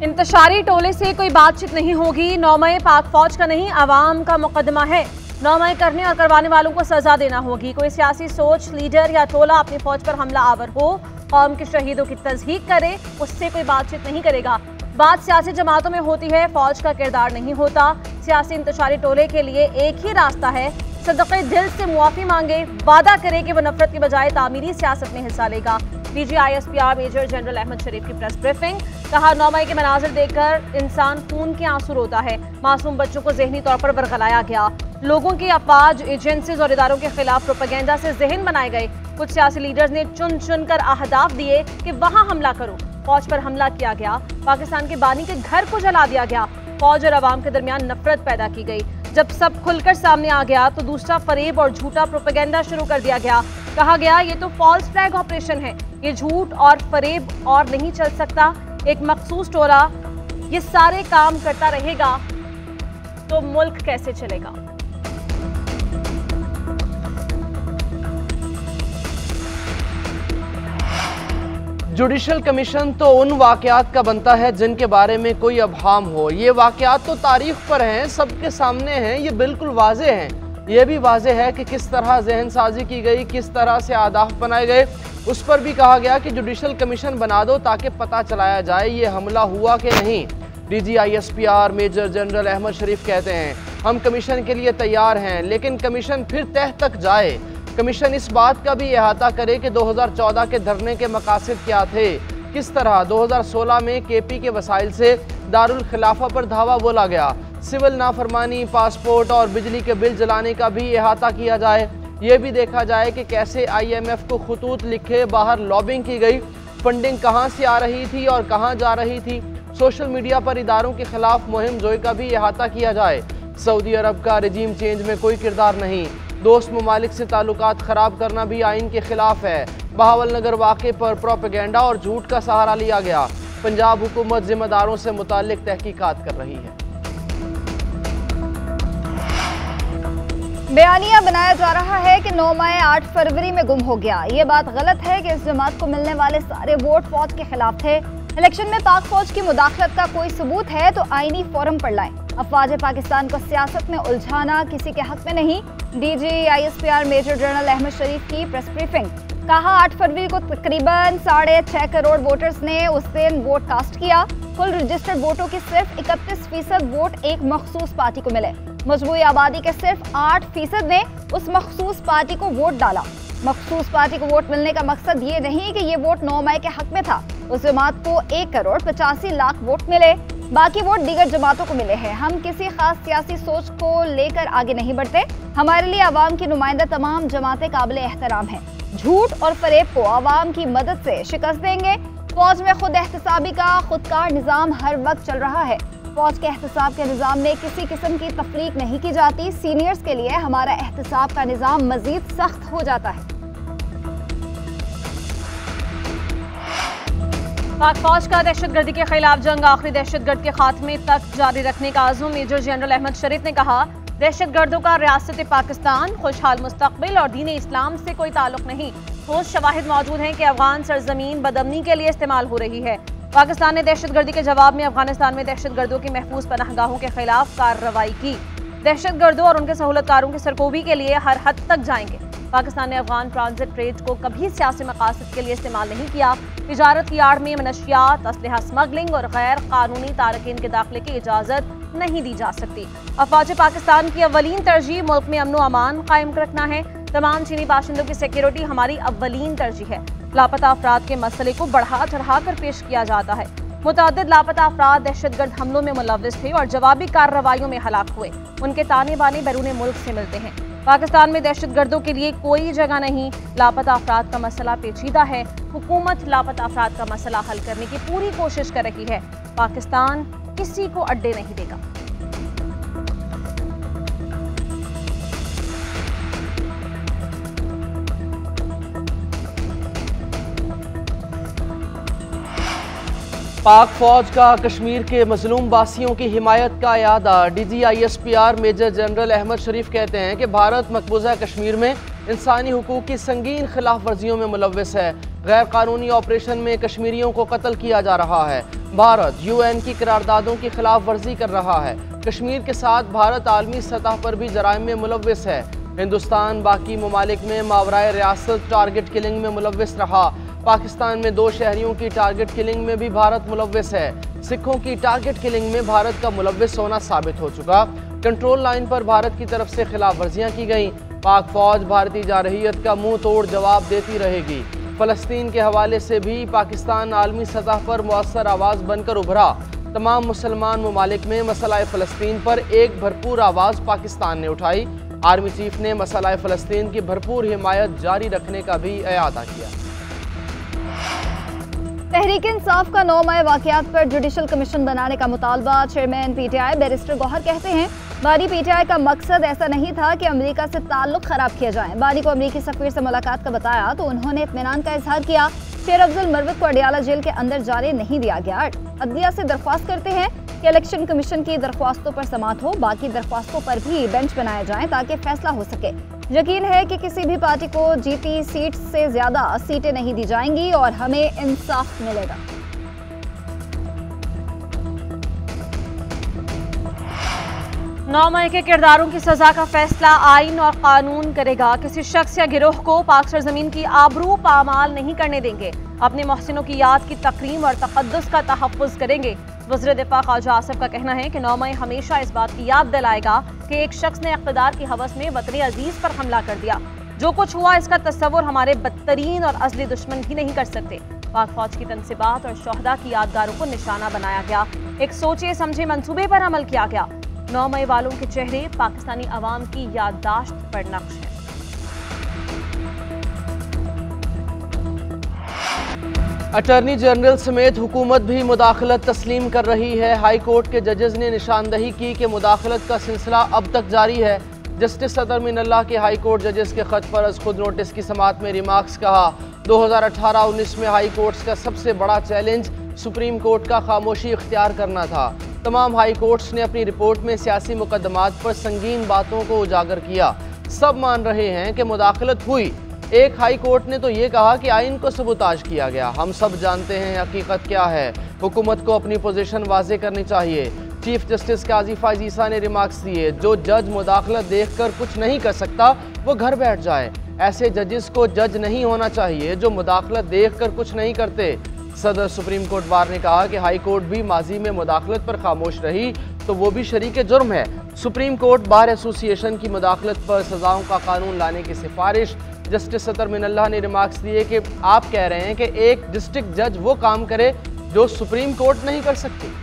इंतशारी टोले से कोई बातचीत नहीं होगी। 9 मई पाक फौज का नहीं, आवाम का मुकदमा है। 9 मई करने और करवाने वालों को सजा देना होगी। कोई सियासी सोच, लीडर या टोला अपनी फौज पर हमला आवर हो, कौम के शहीदों की तस्दीक करे, उससे कोई बातचीत नहीं करेगा। बात सियासी जमातों में होती है, फौज का किरदार नहीं होता। सियासी इंतशारी टोले के लिए एक ही रास्ता है, सदक़े दिल से मुआफ़ी मांगे, वादा करे कि वह नफरत की बजाय तामीरी सियासत में हिस्सा लेगा। DGISPR मेजर जनरल अहमद शरीफ की प्रेस ब्रीफिंग। कहा, 9 मई के मनाजिर देखकर इंसान खून के आंसू रोता है। मासूम बच्चों को ज़हनी तौर पर बरगलाया गया। लोगों की अफवाज, एजेंसीज और इदारों के खिलाफ प्रोपेगेंडा से जहन बनाए गए। कुछ सियासी लीडर्स ने चुन चुन कर अहदाफ दिए कि वहाँ हमला करो। फौज पर हमला किया गया। पाकिस्तान के बानी के घर को जला दिया गया। फौज और अवाम के दरमियान नफरत पैदा की गई। जब सब खुलकर सामने आ गया तो दूसरा फरेब और झूठा प्रोपेगेंडा शुरू कर दिया गया। कहा गया, ये तो फॉल्स फ्लैग ऑपरेशन है, ये झूठ और फरेब और नहीं चल सकता। एक मखसूस टोला ये सारे काम करता रहेगा तो मुल्क कैसे चलेगा। जुडिशल कमीशन तो उन वाक़यात का बनता है जिनके बारे में कोई अबहाम हो। ये वाक़यात तो तारीख पर हैं, सबके सामने हैं, ये बिल्कुल वाज़े हैं। ये भी वाज़े है कि किस तरह जहन साजी की गई, किस तरह से अहदाफ बनाए गए। उस पर भी कहा गया कि जुडिशल कमीशन बना दो ताकि पता चलाया जाए ये हमला हुआ कि नहीं। DGISPR मेजर जनरल अहमद शरीफ कहते हैं, हम कमीशन के लिए तैयार हैं, लेकिन कमीशन फिर तह तक जाए। कमीशन इस बात का भी अहाता करे कि 2014 के धरने के मकासद क्या थे, किस तरह 2016 में KP के वसाइल से दारुल खिलाफा पर धावा बोला गया। सिविल नाफरमानी, पासपोर्ट और बिजली के बिल जलाने का भी अहाता किया जाए। ये भी देखा जाए कि कैसे IMF को खतूत लिखे बाहर लॉबिंग की गई, फंडिंग कहाँ से आ रही थी और कहाँ जा रही थी। सोशल मीडिया पर इदारों के खिलाफ मुहिम जोई का भी अहाता किया जाए। सऊदी अरब का रजीम चेंज में कोई किरदार नहीं। दोस्त ममालिक से ताल्लुकात ख़राब करना भी आइन के खिलाफ है। बहावलनगर वाक़े पर प्रोपेगेंडा और झूठ का सहारा लिया गया। पंजाब हुकूमत जिम्मेदारों से मुताल्लिक तहकीकात कर रही है। बयानिया बनाया जा रहा है कि 9 मई 8 फरवरी में गुम हो गया। ये बात गलत है कि इस जमात को मिलने वाले सारे वोट फौज के खिलाफ थे। इलेक्शन में पाक फौज की मुदाखलत का कोई सबूत है तो आईनी फोरम पर लाएं। अफवाज पाकिस्तान को सियासत में उलझाना किसी के हक में नहीं। DGISPR मेजर जनरल अहमद शरीफ की प्रेस ब्रीफिंग। कहा, 8 फरवरी को तकरीबन 6.5 करोड़ वोटर्स ने उस दिन वोट कास्ट किया। कुल रजिस्टर्ड वोटों के सिर्फ 31% वोट एक मखसूस पार्टी को मिले। मजमूई आबादी के सिर्फ 8% ने उस मखसूस पार्टी को वोट डाला। मखसूस पार्टी को वोट मिलने का मकसद ये नहीं कि ये वोट 9 मई के हक में था। उस जमात को 1 करोड़ 85 लाख वोट मिले, बाकी वोट दीगर जमातों को मिले हैं। हम किसी खास सियासी सोच को लेकर आगे नहीं बढ़ते। हमारे लिए आवाम की नुमाइंदा तमाम जमातें काबिल एहतराम हैं। झूठ और फरेब को आवाम की मदद से शिकस्त देंगे। फौज में खुद एहतसाबी का खुदकार निज़ाम हर वक्त चल रहा है। फौज के एहतसाब के निज़ाम में किसी किस्म की तफरीक नहीं की जाती। सीनियर्स के लिए हमारा एहतसाब का निज़ाम मजीद सख्त हो जाता है। पाक फौज का दहशतगर्दी के खिलाफ जंग आखिरी दहशतगर्द के खात्मे तक जारी रखने का आज़म। मेजर जनरल अहमद शरीफ ने कहा, दहशतगर्दों का रियासत पाकिस्तान, खुशहाल मुस्तकबिल और दीन इस्लाम से कोई ताल्लुक नहीं। ठोस शवाहिद मौजूद हैं कि अफगान सरजमीन बदअमनी के लिए इस्तेमाल हो रही है। पाकिस्तान ने दहशतगर्दी के जवाब में अफगानिस्तान में दहशतगर्दों की महफूज पनाहगाहों के खिलाफ कार्रवाई की। दहशतगर्दों और उनके सहूलतकारों की सरकोबी के लिए हर हद तक जाएंगे। पाकिस्तान ने अफगान ट्रांजिट ट्रेड को कभी सियासी मकासद के लिए इस्तेमाल नहीं किया। तिजारत की आड़ में मनशियात, असलहा स्मगलिंग और गैर कानूनी तारकीन के दाखिले की इजाज़त नहीं दी जा सकती। अफवाज पाकिस्तान की अव्वलीन तरजीह मुल्क में अमन व अमान कायम रखना है। तमाम चीनी बाशिंदों की सिक्योरिटी हमारी अव्वलीन तरजीह है। लापता अफराद के मसले को बढ़ा चढ़ा कर पेश किया जाता है। मुतअद्दिद लापता अफराद दहशतगर्द हमलों में मुलव्विस थे और जवाबी कार्रवाइयों में हलाक हुए। उनके ताने बाने बैरून मुल्क से मिलते हैं। पाकिस्तान में दहशतगर्दों के लिए कोई जगह नहीं। लापता अफराद का मसला पेचीदा है। हुकूमत लापता अफराद का मसला हल करने की पूरी कोशिश कर रही है। पाकिस्तान किसी को अड्डे नहीं देगा। पाक फौज का कश्मीर के मजलूम बासियों की हिमायत का यादा। DGISPR मेजर जनरल अहमद शरीफ कहते हैं कि भारत मकबूजा कश्मीर में इंसानी हुकूक की संगीन खिलाफ वर्जियों में मुलव्विस है। गैर कानूनी ऑपरेशन में कश्मीरियों को कत्ल किया जा रहा है। भारत UN की करारदादों की खिलाफ वर्जी कर रहा है। कश्मीर के साथ भारत आलमी सतह पर भी जराइम में मुलव्विस है। हिंदुस्तान बाकी ममालिक में मावराए रियासत टारगेट किलिंग में मुलव्विस रहा। पाकिस्तान में 2 शहरियों की टारगेट किलिंग में भी भारत मुलव्विस है। सिखों की टारगेट किलिंग में भारत का मुलव्विस होना साबित हो चुका। कंट्रोल लाइन पर भारत की तरफ से खिलाफ वर्जियाँ की गईं। पाक फौज भारतीय जारहियत का मुंह तोड़ जवाब देती रहेगी। फ़लस्तीन के हवाले से भी पाकिस्तान आलमी सतह पर मौसर आवाज़ बनकर उभरा। तमाम मुसलमान ममालिक में मसला फ़लस्तीन पर एक भरपूर आवाज़ पाकिस्तान ने उठाई। आर्मी चीफ ने मसला फ़लस्तीन की भरपूर हिमायत जारी रखने का भी इरादा किया। तहरीक इंसाफ का 9 मई वाक़यात पर जुडिशल कमीशन बनाने का मुतालबा। चेयरमैन PTI बैरिस्टर गौहर कहते हैं बानी PTI का मकसद ऐसा नहीं था कि अमेरिका से ताल्लुक खराब किया जाए। बानी को अमेरिकी सफ़ीर से मुलाकात का बताया तो उन्होंने इत्मीनान का इजहार किया। शेर अफजल मरवत को अडियाला जेल के अंदर जाने नहीं दिया गया। अदलिया से दरख्वास्त करते हैं कि इलेक्शन कमीशन की दरख्वास्तों पर समाअत हो, बाकी दरख्वास्तों पर भी बेंच बनाया जाए ताकि फैसला हो सके। यकीन है कि किसी भी पार्टी को जीती सीट से ज्यादा सीटें नहीं दी जाएंगी और हमें इंसाफ मिलेगा। 9 मई के किरदारों की सजा का फैसला आइन और कानून करेगा। किसी शख्स या गिरोह को पाक सरजमीन की आबरू पामाल नहीं करने देंगे। अपने मोहसिनों की याद की तकरीम और तक़द्दुस का तहफ़्फ़ुज़ करेंगे। वज़ीर दिफ़ा ख्वाजा आसिफ का कहना है कि 9 मई हमेशा इस बात की याद दिलाएगा कि एक शख्स ने इक़्तिदार की हवस में वतन अजीज़ पर हमला कर दिया। जो कुछ हुआ इसका तस्वुर हमारे बदतरीन और असली दुश्मन भी नहीं कर सकते। पाक फौज की तनसीबात और शोहदा की यादगारों को निशाना बनाया गया। एक सोचे समझे मंसूबे पर अमल किया गया। 9 मई वालों के चेहरे पाकिस्तानी अवाम की याददाश्त पर नक्श है। अटॉर्नी जनरल समेत हुकूमत भी मुदाखलत तस्लीम कर रही है। हाई कोर्ट के जजेस ने निशानदही की कि मुदाखलत का सिलसिला अब तक जारी है। जस्टिस सदर मिनल्लाह के हाई कोर्ट जजेस के खत पर अज खुद नोटिस की समाअत में रिमार्क्स कहा। 2018-19 में हाई कोर्ट्स का सबसे बड़ा चैलेंज सुप्रीम कोर्ट का खामोशी इख्तियार करना था। तमाम हाई कोर्ट्स ने अपनी रिपोर्ट में सियासी मुकदमात पर संगीन बातों को उजागर किया। सब मान रहे हैं कि मुदाखलत हुई। एक हाई कोर्ट ने तो ये कहा कि आइन को सबूताज किया गया। हम सब जानते हैं हकीकत क्या है। हुकूमत को अपनी पोजीशन वाजे करनी चाहिए। चीफ जस्टिस काजी फायज ईसा ने रिमार्क्स दिए, जो जज मुदाखलत देखकर कुछ नहीं कर सकता वो घर बैठ जाए। ऐसे जजेस को जज नहीं होना चाहिए जो मुदाखलत देखकर कुछ नहीं करते। सदर सुप्रीम कोर्ट बार ने कहा कि हाई कोर्ट भी माजी में मुदाखलत पर खामोश रही तो वो भी शरीक जुर्म है। सुप्रीम कोर्ट बार एसोसिएशन की मुदाखलत पर सजाओं का कानून लाने की सिफारिश। जस्टिस सदर मिनल्लाह ने रिमार्क्स दिए कि आप कह रहे हैं कि एक डिस्ट्रिक्ट जज वो काम करे जो सुप्रीम कोर्ट नहीं कर सकती।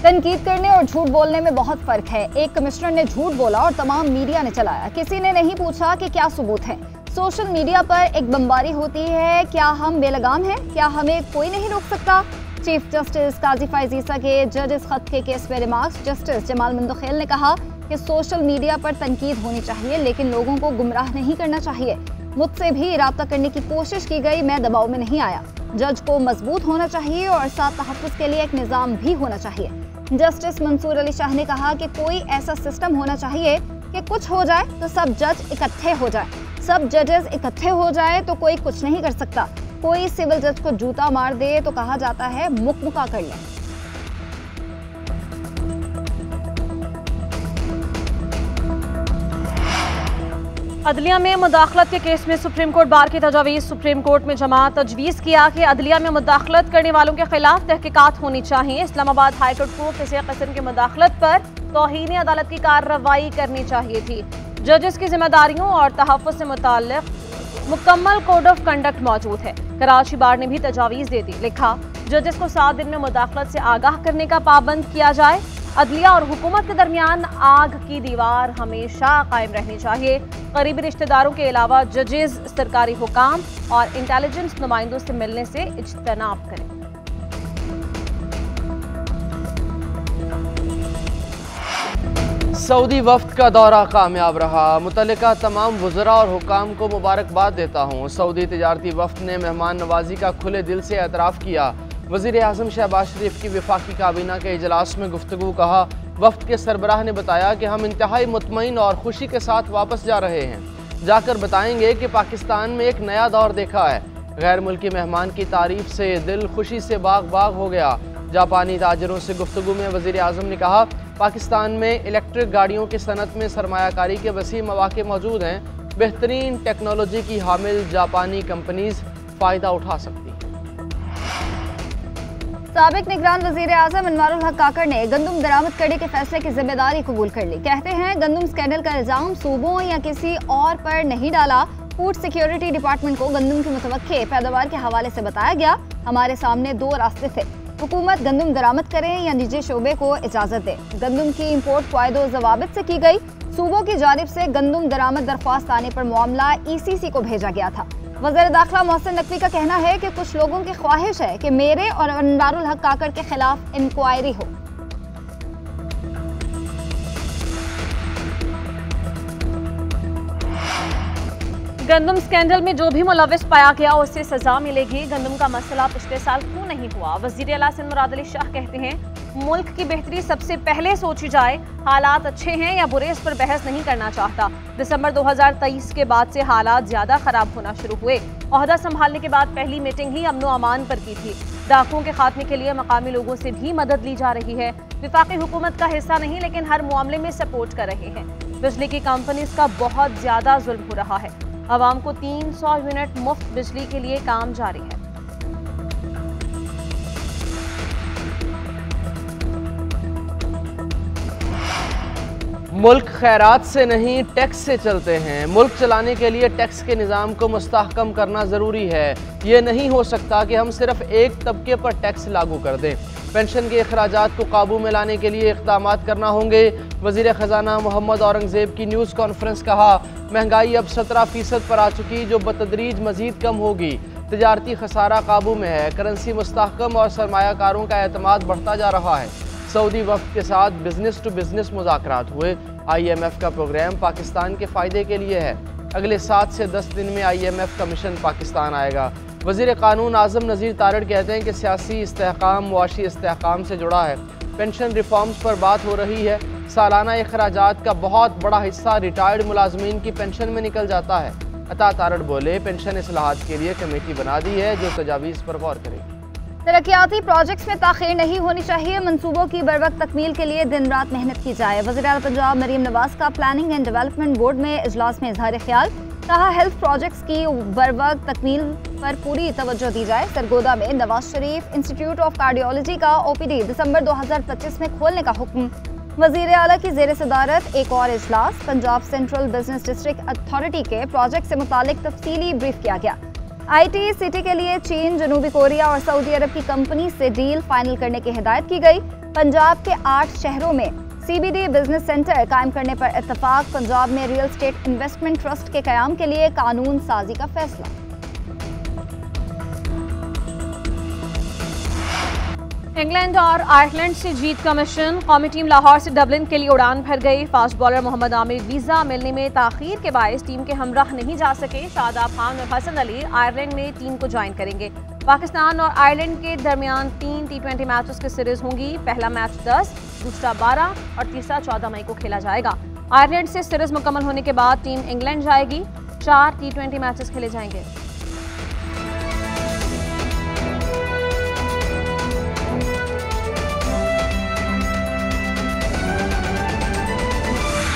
तनकीद करने और झूठ बोलने में बहुत फर्क है। एक कमिश्नर ने झूठ बोला और तमाम मीडिया ने चलाया। किसी ने नहीं पूछा कि क्या सबूत है। सोशल मीडिया पर एक बमबारी होती है। क्या हम बेलगाम हैं? क्या हमें कोई नहीं रोक सकता? चीफ जस्टिस काजी फायज ईसा के जजेस खत के केस में रिमार्क्स। जस्टिस जमाल मंदखेल ने कहा कि सोशल मीडिया पर तनकीद होनी चाहिए लेकिन लोगों को गुमराह नहीं करना चाहिए। मुझसे भी राब्ता करने की कोशिश की गई, मैं दबाव में नहीं आया। जज को मजबूत होना चाहिए और साथ तहफ़्फ़ुज़ के लिए एक निज़ाम भी होना चाहिए। जस्टिस मंसूर अली शाह ने कहा कि कोई ऐसा सिस्टम होना चाहिए कि कुछ हो जाए तो सब जज इकट्ठे हो जाए। सब जजेस इकट्ठे हो जाए तो कोई कुछ नहीं कर सकता। कोई सिविल जज को जूता मार दे तो कहा जाता है मुकमुका कर ले। अदलिया में मुदाखलत के केस में सुप्रीम कोर्ट बार की तजावीज़। सुप्रीम कोर्ट में जमा तजवीज़ किया कि अदलिया में मुदाखलत करने वालों के खिलाफ तहकीकात होनी चाहिए। इस्लामाबाद हाईकोर्ट को किसी किस्म की मुदाखलत पर तौहीन अदालत की कार्रवाई करनी चाहिए थी। जजेस की जिम्मेदारियों और तहफ़्फ़ुज़ से मुताल्लिक़ मुकम्मल कोड ऑफ कंडक्ट मौजूद है। कराची बार ने भी तजावीज़ दे दी। लिखा, जजेस को 7 दिन में मुदाखलत से आगाह करने का पाबंद किया जाए। अदलिया और हुकूमत के दरमियान आग की दीवार हमेशा कायम रहनी चाहिए। करीबी रिश्तेदारों के अलावा जजेस सरकारी हुकाम और इंटेलिजेंस नुमाइंदों से मिलने से इज्तनाब करें। सऊदी वफ्द का दौरा कामयाब रहा। मुतल्लिका तमाम वज़रा और हुकाम को मुबारकबाद देता हूँ। सऊदी तिजारती वफ्द ने मेहमान नवाजी का खुले दिल से एतराफ़ किया। वज़ीर आज़म शहबाज शरीफ की वफाकी काबीना के इजलास में गुफ्तगू। कहा, वफ्द के सरबराह ने बताया कि हम इंतहाई मुतमईन और खुशी के साथ वापस जा रहे हैं। जाकर बताएंगे कि पाकिस्तान में एक नया दौर देखा है। गैर मुल्की मेहमान की तारीफ से दिल खुशी से बाग बाग हो गया। जापानी ताजरों से गुफ्तगू में वज़ीर आज़म ने कहा, पाकिस्तान में इलेक्ट्रिक गाड़ियों की सनत में सरमायाकारी के वसी मौके मौजूद हैं। बेहतरीन टेक्नोलॉजी की हामिल जापानी कंपनीज फ़ायदा उठा सकती हैं। साबिक निगरान वज़ीर आज़म अनवारुल हक काकड़ ने गंदम दरामद करने के फैसले की जिम्मेदारी कबूल कर ली। कहते हैं, गंदम स्कैंडल का इल्ज़ाम सूबों या किसी और पर नहीं डाला। फूड सिक्योरिटी डिपार्टमेंट को गंदम की मुतवक्के पैदावार के हवाले से बताया गया। हमारे सामने दो रास्ते थे, हुकूमत गंदम दरामद करे या निजी शोबे को इजाज़त दे। गंदम की इम्पोर्ट क़वायदो ज़वाबित से की गई। सूबों की जानिब से गंदम दरामद दरख्वास्त आने पर मामला ECC को भेजा गया था। वज़ीर दाखिला मोहसिन नकवी का कहना है कि कुछ लोगों की ख्वाहिश है कि मेरे और अनवारुल हक काकड़ के खिलाफ इंक्वायरी हो। गंदम स्कैंडल में जो भी मुलविस पाया गया उसे सजा मिलेगी। गंदम का मसला पिछले साल क्यों नहीं हुआ? वज़ीर आला सिंध मुराद अली शाह कहते हैं, मुल्क की बेहतरी सबसे पहले सोची जाए। हालात अच्छे हैं या बुरे, इस पर बहस नहीं करना चाहता। दिसंबर 2023 के बाद से हालात ज्यादा खराब होना शुरू हुए। ओहदा संभालने के बाद पहली मीटिंग ही अमनो अमान पर की थी। डाकुओं के खात्मे के लिए मकामी लोगों से भी मदद ली जा रही है। विफाकी हुकूमत का हिस्सा नहीं, लेकिन हर मामले में सपोर्ट कर रहे हैं। बिजली की कंपनीज का बहुत ज्यादा जुल्म हो रहा है। आवाम को 300 यूनिट मुफ्त बिजली के लिए काम जारी है। मुल्क खैरात से नहीं टैक्स से चलते हैं। मुल्क चलाने के लिए टैक्स के निज़ाम को मुस्तहकम करना ज़रूरी है। ये नहीं हो सकता कि हम सिर्फ एक तबके पर टैक्स लागू कर दें। पेंशन के अखराजात को काबू में लाने के लिए इक़दामात करना होंगे। वज़ीर ख़जाना मोहम्मद औरंगज़ेब की न्यूज़ कॉन्फ्रेंस। कहा, महंगाई अब 17% पर आ चुकी, जो बतदरीज मज़ीद कम होगी। तजारती खसारा काबू में है। करेंसी मुस्तहकम और सरमायाकारों का एतमाद बढ़ता जा रहा है। सऊदी वफ्द के साथ बिजनेस टू बिजनेस मुज़ाकरात हुए। IMF का प्रोग्राम पाकिस्तान के फ़ायदे के लिए है। अगले 7 से 10 दिन में IMF का मिशन पाकिस्तान आएगा। वज़ीर क़ानून आज़म नज़ीर तारड़ कहते हैं कि सियासी इस्तेहकाम मुआशी इस्तेहकाम से जुड़ा है। पेंशन रिफॉर्म्स पर बात हो रही है। सालाना अखराजात का बहुत बड़ा हिस्सा रिटायर्ड मुलाजमीन की पेंशन में निकल जाता है। अता तारड़ बोले, पेंशन इस्लाहात के लिए कमेटी बना दी है जो तजावीज़ पर गौर करेगी। तरक्याती प्रोजेक्ट्स में ताख़ीर नहीं होनी चाहिए। मंसूबों की बरवक्त तकमील के लिए दिन रात मेहनत की जाए। वज़ीर आला पंजाब मरीम नवाज का प्लानिंग एंड डेवलपमेंट बोर्ड में इजलास में इजहार ख्याल। कहा, हेल्थ प्रोजेक्ट्स की बरवक्त तकमील पर पूरी तवज्जो दी जाए। सरगोदा में Nawaz Sharif institute of cardiology का OPD दिसंबर 2025 में खोलने का हुक्म। वज़ीर आला की ज़ेर सदारत एक और इजलास। Punjab central business district authority के प्रोजेक्ट से मुतालिक तफसीली ब्रीफ किया गया। IT सिटी के लिए चीन, जनूबी कोरिया और सऊदी अरब की कंपनी से डील फाइनल करने की हिदायत की गई। पंजाब के 8 शहरों में CBD बिजनेस सेंटर कायम करने पर इत्तफाक। पंजाब में रियल एस्टेट इन्वेस्टमेंट ट्रस्ट के क़याम के लिए कानून साजी का फैसला। इंग्लैंड और आयरलैंड से जीत का मिशन। कौमी टीम लाहौर से डबलिन के लिए उड़ान भर गई। Fast bowler Mohammad Amir visa मिलने में ताख़ीर के बायस टीम के हमराह नहीं जा सके। शादाब खान और हसन अली आयरलैंड में टीम को ज्वाइन करेंगे। पाकिस्तान और आयरलैंड के दरमियान 3 T20 मैचेस की सीरीज होंगी। पहला मैच 10, दूसरा 12 और तीसरा 14 मई को खेला जाएगा। आयरलैंड से सीरीज मुकम्मल होने के बाद टीम इंग्लैंड जाएगी। 4 T20 मैचेस खेले जाएंगे।